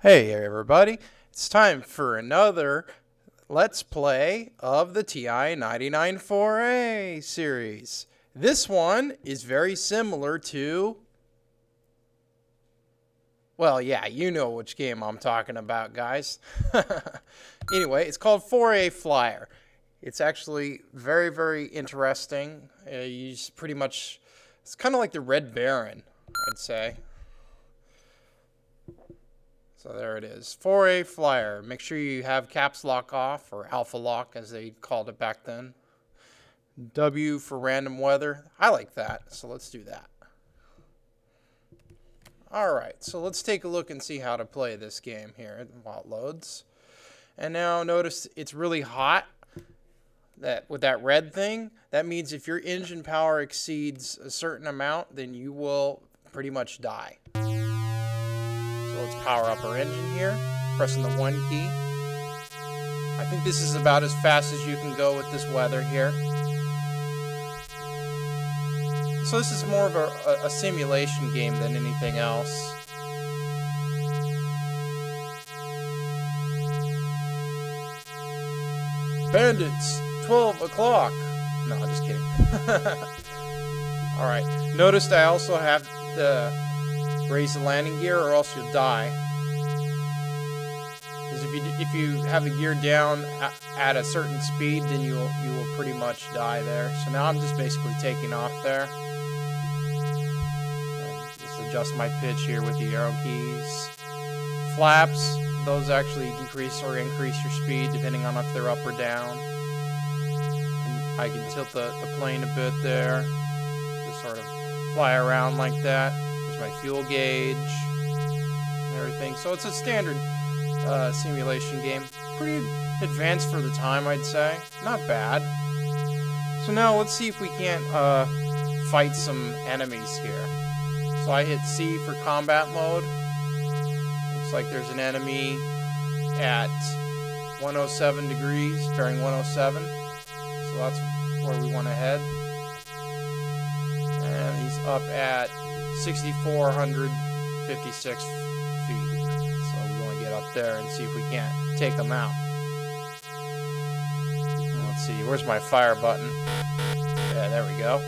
Hey everybody, it's time for another Let's Play of the TI-994A series. This one is very similar to... Well, yeah, you know which game I'm talking about, guys. Anyway, it's called 4A Flyer. It's actually very, very interesting. You just pretty much... It's kind of like the Red Baron, I'd say. So there it is, 4A Flyer. Make sure you have caps lock off, or alpha lock as they called it back then. W for random weather. I like that, so let's do that. Alright, so let's take a look and see how to play this game here while it loads. And now notice it's really hot. With that red thing, that means if your engine power exceeds a certain amount, then you will pretty much die. So let's power up our engine here, pressing the 1 key. I think this is about as fast as you can go with this weather here. So this is more of a simulation game than anything else. Bandits, 12 o'clock. No, just kidding. Alright, notice I also have the... raise the landing gear or else you'll die. Because if you have the gear down at a certain speed, then you will pretty much die there. So now I'm just basically taking off there. Just adjust my pitch here with the arrow keys. Flaps, those actually decrease or increase your speed depending on if they're up or down. And I can tilt the plane a bit there. Just sort of fly around like that. My fuel gauge and everything. So it's a standard simulation game. Pretty advanced for the time, I'd say. Not bad. So now let's see if we can't fight some enemies here. So I hit C for combat mode. Looks like there's an enemy at 107 degrees, bearing 107. So that's where we want to head. And he's up at 6,456 feet. So we're going to get up there and see if we can't take them out. Let's see, where's my fire button? Yeah, there we go.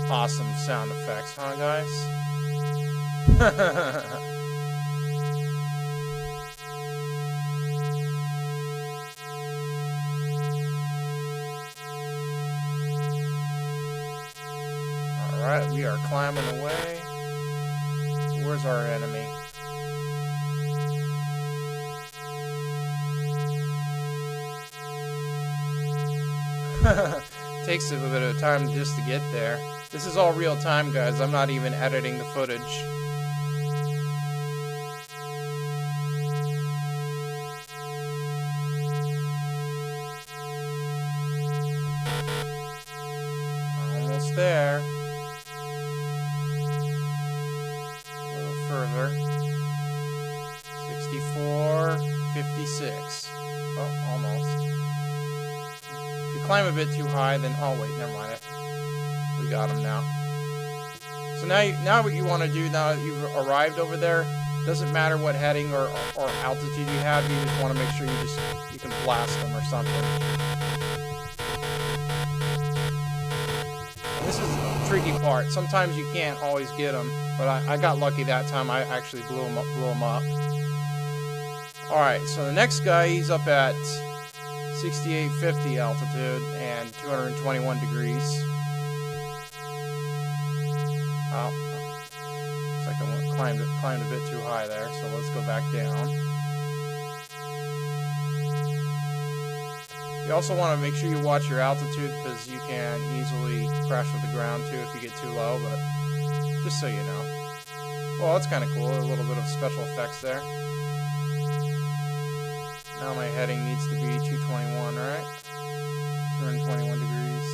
Awesome sound effects, huh, guys? Alright, we are climbing away. Where's our enemy? Takes a bit of time just to get there. This is all real time, guys. I'm not even editing the footage. Almost there. Further. 64.56. Oh, almost. If you climb a bit too high, then... Oh, wait, never mind. We got him now. So now what you want to do, now that you've arrived over there, doesn't matter what heading or altitude you have, you just want to make sure you can blast them or something. This is the tricky part. Sometimes you can't always get them, but I got lucky that time. I actually blew him up. Alright, so the next guy, he's up at 6850 altitude and 221 degrees. Oh, looks like I climbed a bit too high there, so let's go back down. You also want to make sure you watch your altitude because you can easily crash with the ground too if you get too low, but just so you know. Well, that's kind of cool, a little bit of special effects there. Now my heading needs to be 221, right? 221 degrees.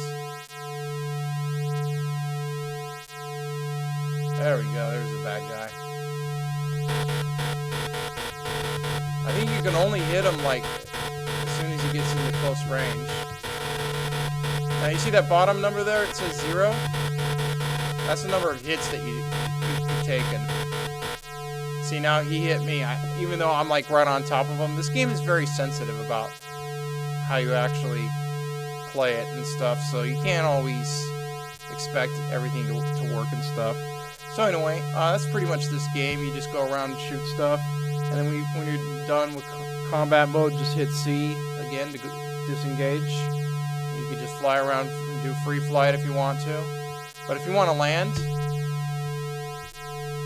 There we go, there's a bad guy. I think you can only hit him like as soon as he gets into close range. Now you see that bottom number there? It says 0. That's the number of hits that you've taken. See, now he hit me. Even though I'm like right on top of him, this game is very sensitive about how you actually play it and stuff, so you can't always expect everything to work and stuff. So anyway, that's pretty much this game. You just go around and shoot stuff, and then when you're done with combat mode, just hit C again to disengage. You can just fly around and do free flight if you want to. But if you want to land,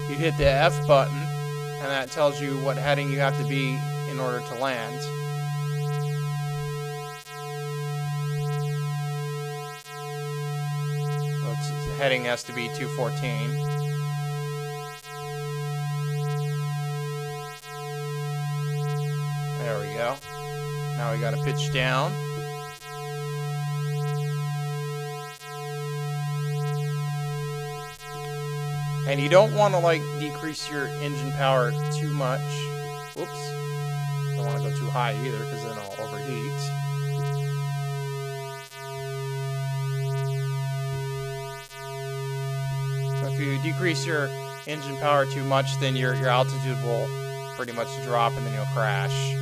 you hit the F button, and that tells you what heading you have to be in order to land. So the heading has to be 214. There we go. Now we got to pitch down. And you don't want to like decrease your engine power too much. Whoops. Don't want to go too high either because then I'll overheat. So if you decrease your engine power too much, then your altitude will pretty much drop and then you'll crash.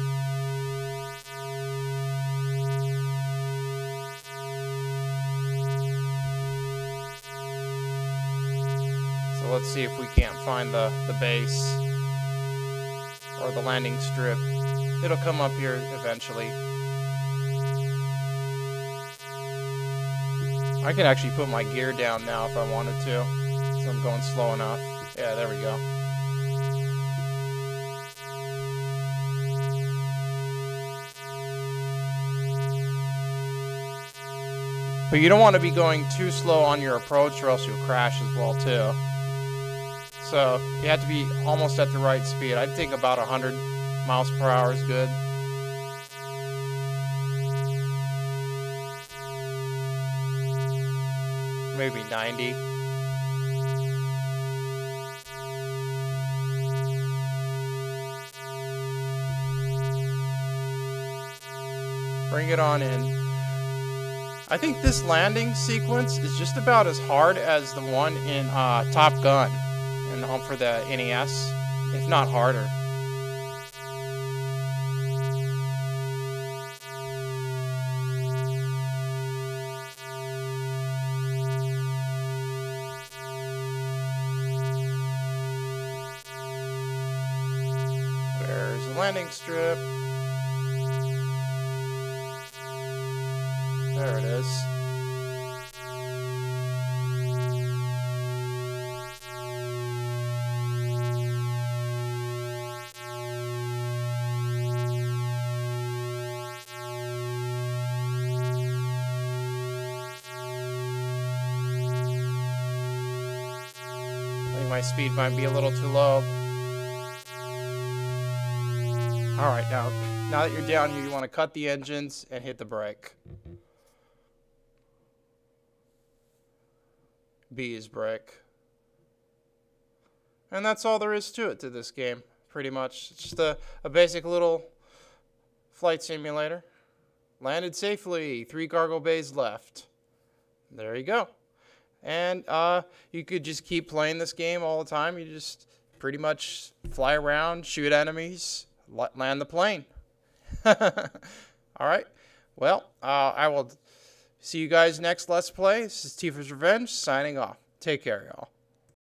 Let's see if we can't find the base or the landing strip. It'll come up here eventually. I can actually put my gear down now if I wanted to, so I'm going slow enough. Yeah, there we go. But you don't want to be going too slow on your approach or else you'll crash as well too. So you have to be almost at the right speed. I'd think about 100 miles per hour is good. Maybe 90. Bring it on in. I think this landing sequence is just about as hard as the one in Top Gun. And for the NES, if not harder. Where's the landing strip? There it is. My speed might be a little too low. Alright, now that you're down here, you want to cut the engines and hit the brake. B is brake. And that's all there is to it to this game, pretty much. It's just a basic little flight simulator. Landed safely, 3 cargo bays left. There you go. And you could just keep playing this game all the time. You just pretty much fly around, shoot enemies, land the plane. Alright, well, I will see you guys next Let's Play. This is Tifa's Revenge, signing off. Take care, y'all.